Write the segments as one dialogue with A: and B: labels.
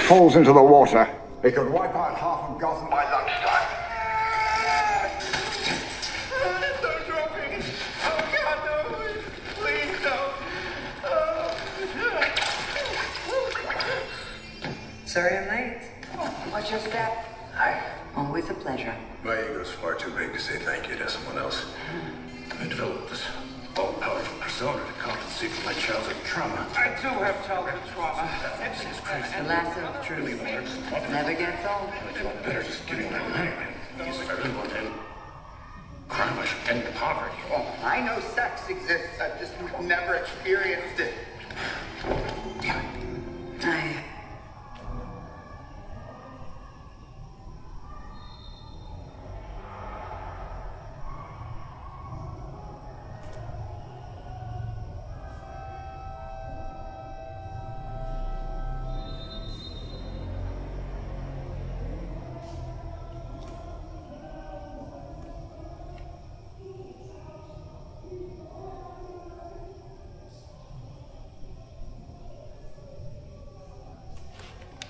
A: falls into the water, it could wipe out half of Gotham by lunchtime.
B: Don't drop him! Oh God, no! Please don't!
C: Sorry I'm late. What's your step? Hi. Always a pleasure.
D: My ego's far too big to say thank you to someone else. I developed this all-powerful persona to compensate for my childhood trauma.
B: I do have childhood trauma.
C: The lasso of truth never gets old.
D: I feel better just getting that man. If I really want to end crime, I should end poverty.
B: Oh, I know sex exists. I've just never experienced it.
C: I...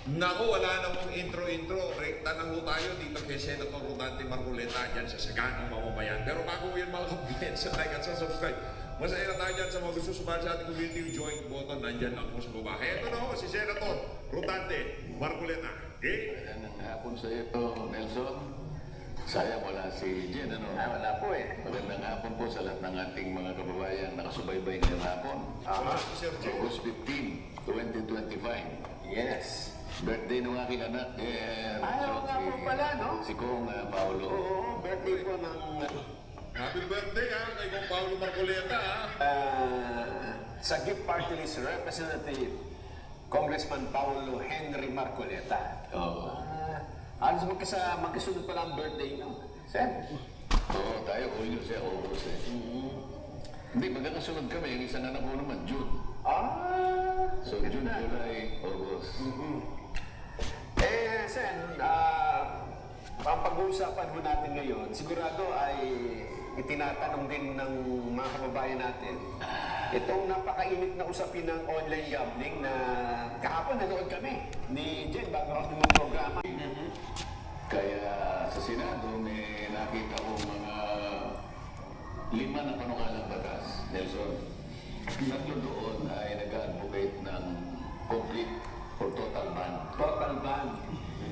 E: Naku, wala na mong intro-intro. Rekta na ho tayo dito kay Senator Rodante Marcoleta dyan sa Saganang Mamamayan. Pero bago yun mga kabinet, like at subscribe. Masaya na tayo dyan sa mga gusto sumali sa ating community. Join button, nandyan lang po sa baba. Kaya ito na ho, si Senator Rodante Marcoleta. Okay?
F: Magandang hapon sa ito, Nelson. Sayang wala si Jen, ano?
B: Wala po eh.
F: Magandang hapon po sa lahat ng ating mga kababayan nakasubaybay ngayong hapon.
E: Si Sir Jay.
F: August 15, 2025.
B: Yes.
F: Birthday ng aking anak,
B: Ayaw nga po pala, no?
F: si Kong Paolo.
B: Oo, birthday po ng
E: Happy birthday ha, kay Kong Paolo Marcoleta ha.
G: Sa gift party list, Representative Congressman Paulo Henry Marcoleta.
F: Oo.
G: Alos magkasunod pala ang birthday nyo. Sen?
F: Oo, tayo, Julio siya, August eh. Hindi, magkakasunod kami, yung isang anak ko naman, June. So, June, July, August.
G: Sen, ang pag-uusapan ho natin ngayon, sigurado ay itinatanong din ng mga kababayan natin. Itong napakainit na usapin ng online gambling na kahapon nanood kami ni Jen bago ako ng programa.
F: Kaya sa Senado, may nakita ko mga 5 na panukalang batas, Nelson. Tatlo doon ay nag-advocate ng complete or total ban.
G: Total ban.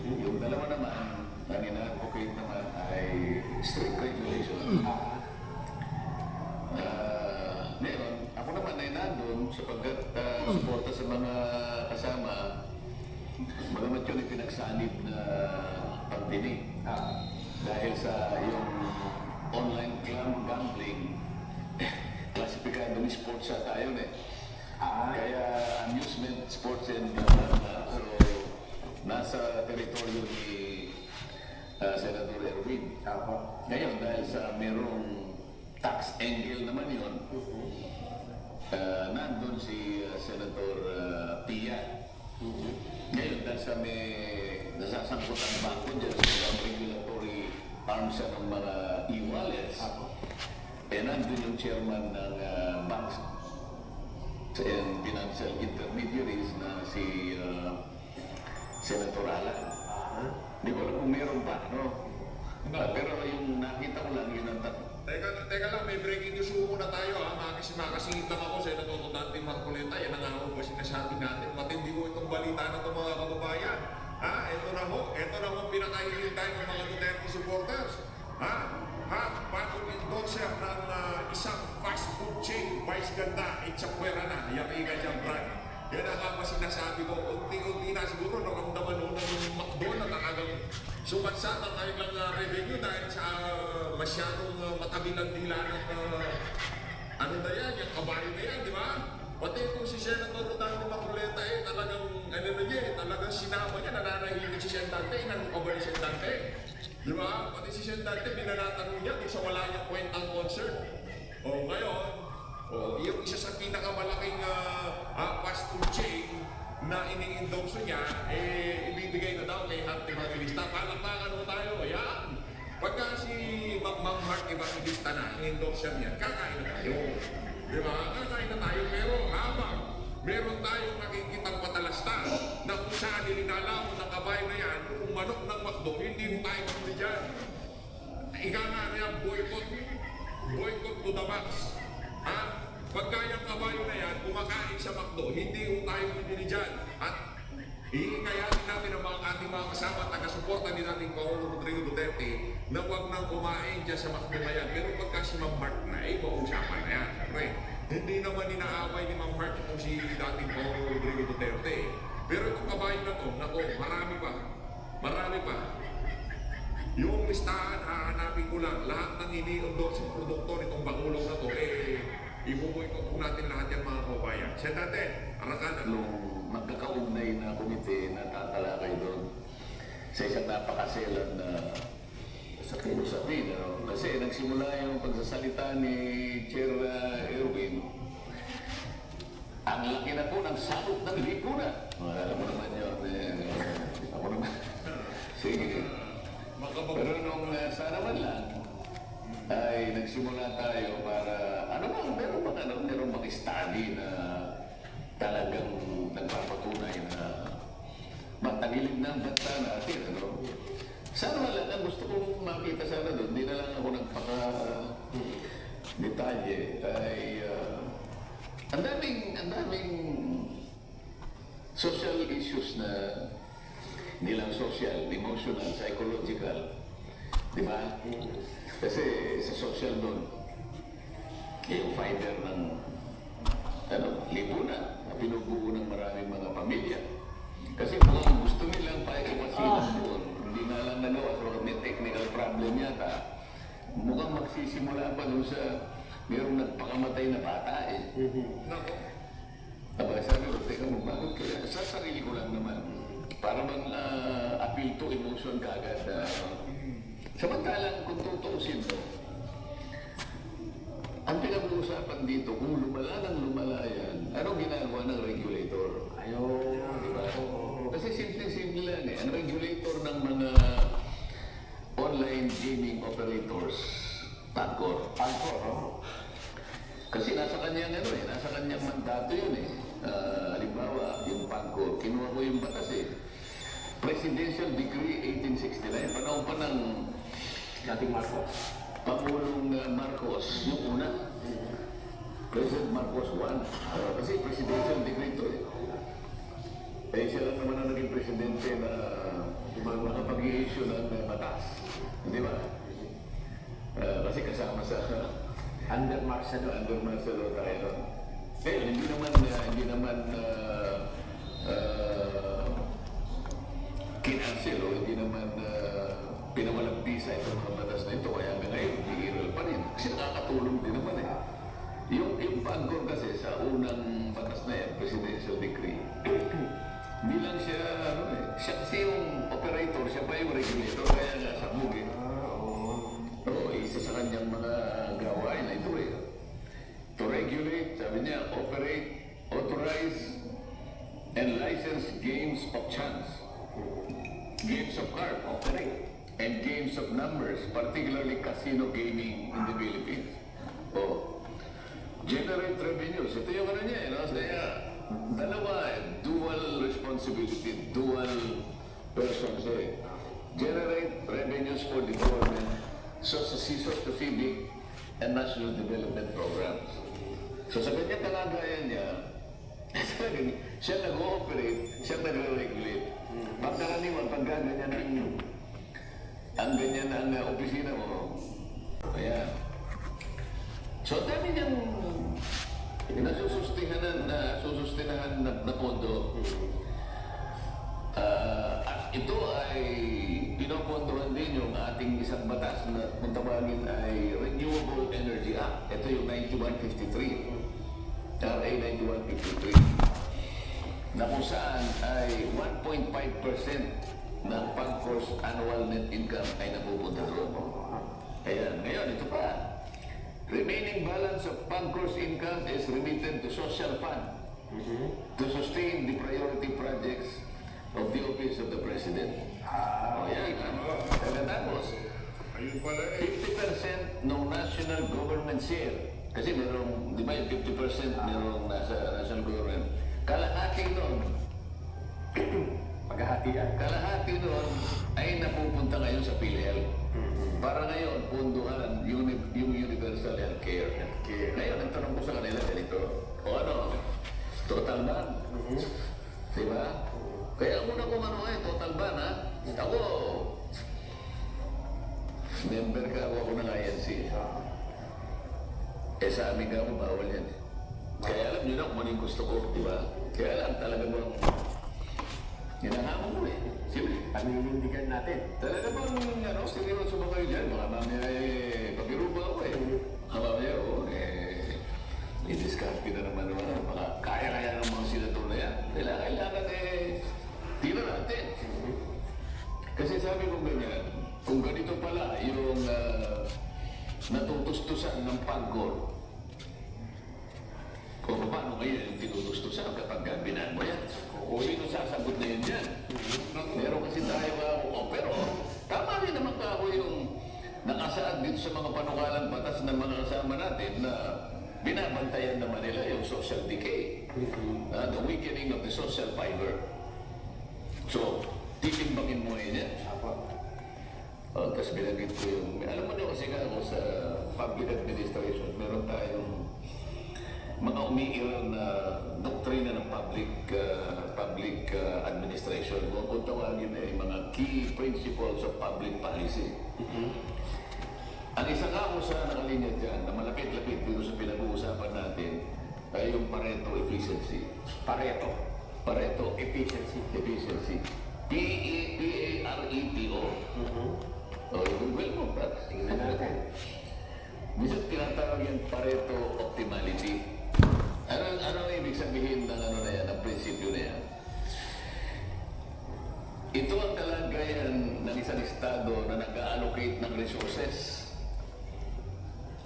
F: Yung dalawa naman, na nina-advocate naman ay strict regulation. Ngayon, ako naman ay nandun sapagkat suporta sa mga kasama, magamat yun ay pinagsanib na pagdinig. Dahil sa yung online gambling, klasifikado ni sports sa tayo eh. Kaya amusement, sports and so nasa teritoryo ni Senator Erwin. Ngayon, dahil sa merong tax angle naman yun, nandun si Senator Pia. Ngayon, dahil sa may nasasangkot ang bangko dyan sa mga regulatory arms ng mga e-wallets, nandun yung chairman ng banks and financial intermediaries na si Senator Alan. Di ko alam kung meron pa, no? Pero yung nakita ko lang, yun ang
E: Teka lang, may breaking news muna tayo ha. Makasingit lang ako sa Senator Rodante Marcoleta. Yan ang nga po sinasabi natin. Matindi mo itong balita na itong mga kababayan. Ha? Ito na ho pinakahihintay ng mga Duterte supporters. Ha? Bagong endorser ng isang fast food chain, Vice Ganda, Itchapuera na, Yamiga Jambran. Yan ang nga sinasabi ko, unti-unti na siguro nakamdaman noon ng McDo na talagang sumansat ang kanilang revenue dahil sa masyadong matabi ng dila ng ano na yan, yung kabayo na yan, di ba? Pati kung si Senator Rodante Marcoleta talagang ano na niya, talagang sinama niya, nananahimik si Sentante, inanong ka ba ni Sentante? Di ba? Pati si Sentante, binanatanong niya kung sa wala niyang kwentang concert. O ngayon, yung isa sa pinakamalaking fast food chain na ini-endorse niya, ibibigay na daw kay Hart Evangelista. Palakpakan mo tayo, yan. Pagka si Ma'am Hart Evangelista na, in-endorse niya, kakain na tayo. Di ba? Kakain na tayo, pero habang meron tayong nakikitang patalasta na kung saan nilinalaman ng kabayo na yan, kung manok ng McDo, hindi mo tayo muli dyan. Ika nga na yan, boycott to the max. Ha? Pagka yung kabayo na yan, kumakain sa McDo, hindi mo tayo muli dyan. At hihikayatin natin ang ating mga kasama, taga-suporta ni nating Pangulong Rodrigo Duterte na huwag nang kumain dyan sa McDo na yan. Pero pagka si Ma'am Hart na, mauusapan na yan. Siyempre, hindi naman inaaway ni Ma'am Hart itong si dating Pangulong Rodrigo Duterte. Pero itong kabayo na to, nako, marami pa. Yung listahan, hahanapin ko lang, lahat ng ini-endorse ng produkto nitong Bangulong na to, ibuboycott po natin lahat yan mga kabayan. Siya natin, arakan
F: Nung magkakaugnay na komite na tatalakay doon sa isang napakaselan na usapin. Ano? Kasi nagsimula yung pagsasalita ni Chair Erwin. Ang laki na po ng sabot ng lipunan. Alam mo naman yun. Ako naman. Sige. Pero nung sana man lang, ay nagsimula tayo para, meron bang study na talagang nagpapatunay na matagilid na ang bansa natin, ano? Sana man lang, ang gusto kong makita sana doon, hindi na lang ako nagpaka-detalye, ay ang daming social issues na hindi lang social, emotional, psychological. Di ba? Kasi sa social doon, yung fiber ng lipunan na pinubuo ng maraming mga pamilya. Kasi kung gusto nilang paikipasilan doon, hindi na lang nagawa. So may technical problem yata. Mukhang magsisimula pa doon sa mayroong nagpakamatay na bata eh.
E: Nako.
F: Aba, sabi ko, teka mo, bakit kaya? Sa sarili ko lang naman. Para mang appeal to emotion kaagad. Samantalang kung tutuusin mo, ang pinag-uusapan dito, kung lumala yan, anong ginagawa ng regulator? Diba? Kasi simple-simple lang eh. Ang regulator ng mga online gaming operators, PAGCOR. Kasi nasa kanyang nasa kanyang mandato yun eh. Halimbawa, yung PAGCOR, kinuha ko yung batas eh. Presidential Decree 1869, panahon pa ng
G: Dating Marcos.
F: Pangulong Marcos, yung una. President Marcos 1. Kasi presidential decree ito eh. Siya lang naman ang naging presidente na makapag-i-issue ng batas. Di ba? Kasi kasama sa
G: Under Marcelo.
F: Under Marcelo tayo. Hindi naman kinansel o hindi naman pinawalang bisa itong mga batas na ito. Kaya hanggang ngayon, hihirol pa rin. Kasi nakakatulong din naman eh. Yung PAGCOR kasi sa unang batas na yan, presidential decree, hindi lang siya, siya kasi yung operator, siya pa yung regulator, kaya nga sa bugin. Isa sa kanyang mga gawain na ito eh. To regulate, sabi niya, operate, authorize, and license games of chance, games of card, and games of numbers, particularly casino gaming in the Philippines. Generate revenues. Ito yung niya, kaya dalawa dual responsibility, dual persons eh. Generate revenues for the government, socio-civic, and national development programs. So sa kanyang kalagayan niya, siya nag-ooperate, siya nag-regulate. Pagkaraniwan, pag ganyan ang ganyan ang opisina mo, ayan. So dami niyang nasusustinahan na pondo. At ito ay pinopondohan din yung ating isang batas na kung tawagin ay Renewable Energy Act. Ito yung 9153. RA 9153. Na kung saan ay 1.5% ng PAGCOR's annual net income ay napupunta doon. Ayan, ngayon ito pa. Remaining balance of PAGCOR's income is remitted to social fund to sustain the priority projects of the Office of the President. Ayan. Tapos,
E: Ayun pala eh.
F: 50% ng national government share. Kasi merong, di ba yung 50% merong nasa national government, kalahati nun,
G: Paghahatian.
F: kalahati nun ay napupunta ngayon sa PhilHealth. Para ngayon, punduhan yung Universal Healthcare. Ngayon, ang tanong ko sa kanila ganito, o ano, total ban? Diba? Kaya ang una kong ano eh, total ban ha? Ako, member ka ako ng INC. Eh sa amin ka ako, bawal yan eh. Kaya alam nyo na kung ano yung gusto ko, di ba? Kaya alam talaga mo, hinahamon mo eh. Siyempre,
G: Paninindigan natin.
F: talaga bang ano, seryoso ba kayo dyan? Baka mamaya eh, pag-iro ba ako eh. Baka mamaya, i-discarte na naman naman. Baka kaya-kaya ng mga senador na yan. Kailangan eh, tira natin. Kasi sabi ko ganyan, kung ganito pala yung natutustusan ng pagkor, kung paano ngayon yung tinutustusan kapag binan mo yan? O sino sasagot na yun yan? Meron kasi tayo pero tama rin naman ka ako yung nakasaad dito sa mga panukalang batas ng mga kasama natin na binabantayan naman nila yung social decay, the weakening of the social fiber. So, titimbangin mo yun yan. Tapos binanggit ko yung, alam mo nyo kasi nga ako sa public administration, meron tayong mga umiiral na doktrina ng public administration. Kung tawagin ay mga key principles of public policy. Ang isa nga ako sa nakalinya dyan, na malapit-lapit dito sa pinag-uusapan natin, ay yung Pareto efficiency. Pareto
G: Efficiency.
F: efficiency. P-A-R-E-T-O. O, Google mo, Pat.
G: Tingnan natin.
F: Minsan tinatawag yung Pareto optimality. Ano ang ibig sabihin ng ano na yan, ng prinsipyo na yan? Ito ang kalagayan ng isang estado na nag-allocate ng resources.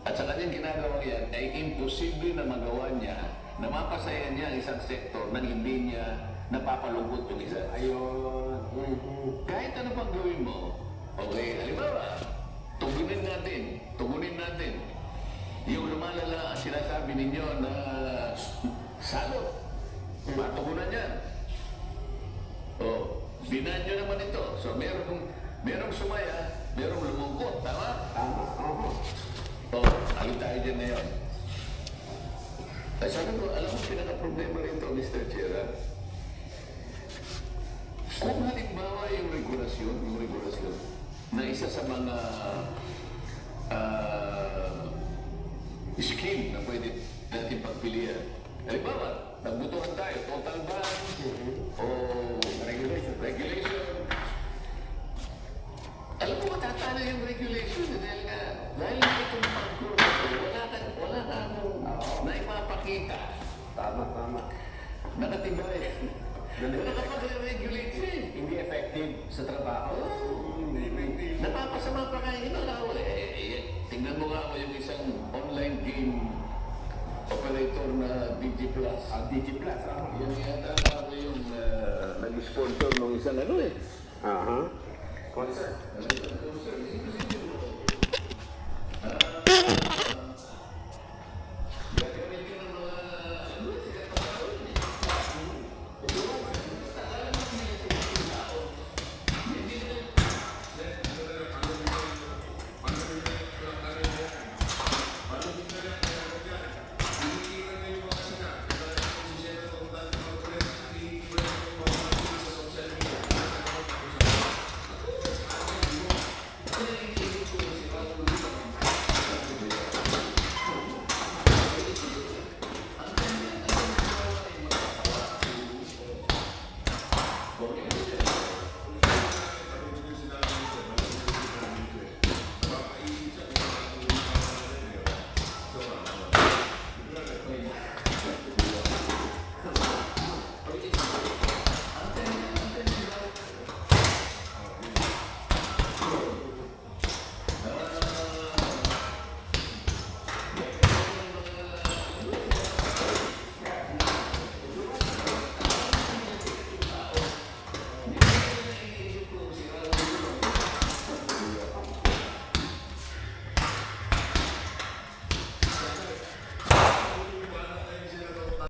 F: At sa kanyang ginagawa yan, ay imposible na magawa niya na mapasaya niya ang isang sektor nang hindi niya napapalungkot yung isa.
G: Ayun.
F: Kahit ano pang gawin mo, okay, halimbawa, tugunin natin. Yung lumalala ang sinasabi ninyo na salot, matugunan yan. O, binan nyo naman ito. So, merong sumaya, merong lumungkot, tama?
G: Tama.
F: O, alin tayo dyan na yun. Ay, sabi ko, alam mo, pinaka-problema rito, Mr. Chair, kung halimbawa yung regulasyon, na isa sa mga scheme na pwede natin pagpilian. Halimbawa, nagbutuhan tayo, total ban, o regulation. Alam mo, matatalo yung regulation dahil itong pagkuro, wala ka na ipapakita.
G: Tama.
F: Nakatibay. Nakapag-regulate siya.
G: Hindi effective sa trabaho.
F: Napapasama pa kayo inalaw tingnan mo nga ako yung isang online game operator na DG Plus.
G: DG Plus,
F: Yan yata ako yung nag-sponsor ng isang ano eh.
G: Concert.
F: Concert.